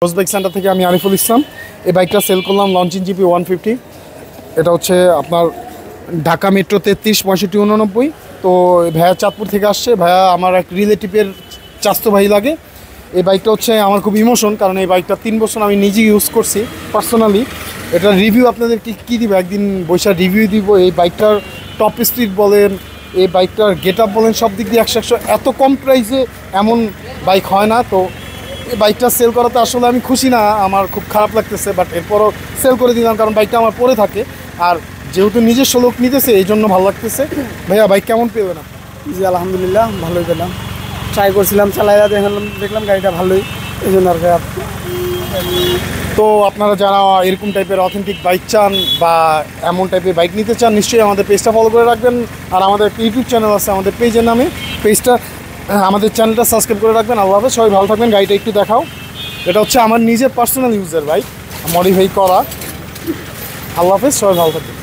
রোজ bike centre থেকে আমি আরিফুল ইসলাম। এই বাইকটা সেল করলাম লঞ্চিং জিপি 150। এটা হচ্ছে আপনার ঢাকা মেট্রো 33 65 89। তো ভাইয়া চাঁদপুর থেকে আসছে। ভাইয়া আমার এক রিলেটিভের চাস্তো ভাই লাগে। এই বাইকটা হচ্ছে আমার খুব ইমোশন, কারণ এই বাইকটা 3 বছর আমি নিজে ইউজ করছি পার্সোনালি। এটার রিভিউ আপনাদেরকে কী দিব, একদিন বৈশাখ রিভিউ দিব। এই বাইকটার টপ স্পিড বলেন, এই বাইকটার গেট আপ বলেন, সব দিক দিয়ে 100 এত কম প্রাইসে এমন বাইক হয় না। তো এই বাইকটা সেল করাতে আসলে আমি খুশি না, আমার খুব খারাপ লাগতেছে, বাট এরপরও সেল করে দিলাম কারণ বাইকটা আমার পরে থাকে। আর যেহেতু নিজস্ব লোক নিতেছে এই জন্য ভালো লাগতেছে। ভাইয়া বাইক কেমন পেবে না? জি আলহামদুলিল্লাহ ভালোই পেলাম, ট্রাই করছিলাম, চালাইয়া দেখলাম গাড়িটা ভালোই, এই জন্য আর তো আপনারা যারা এরকম টাইপের অথেন্টিক বাইক চান বা এমন টাইপের বাইক নিতে চান, নিশ্চয়ই আমাদের পেজটা ফলো করে রাখবেন। আর আমাদের ইউটিউব চ্যানেল আছে আমাদের পেজের নামে, পেজটা আমাদের চ্যানেলটা সাবস্ক্রাইব করে রাখবেন। আল্লাহ হাফেজ, সবাই ভালো থাকবেন। গাড়িটা একটু দেখাও। এটা হচ্ছে আমার নিজের পার্সোনাল ইউজের বাইক, মডিফাই করা। আল্লাহ হাফেজ, সবাই ভালো থাকবেন।